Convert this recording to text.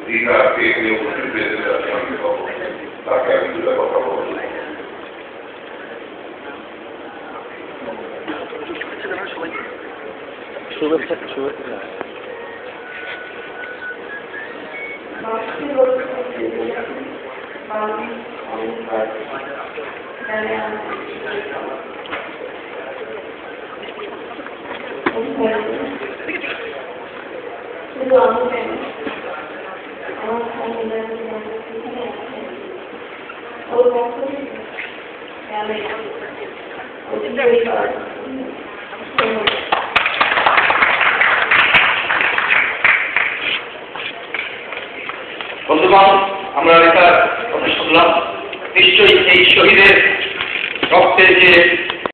দীঘাকে এখানে উপস্থিত হয়েছে তাকে আমি দুটা কথা বলবো। বন্ধুগণ, আমরা এটা কথা শুনলাম, নিশ্চয়ই এই শহীদের রক্তের যে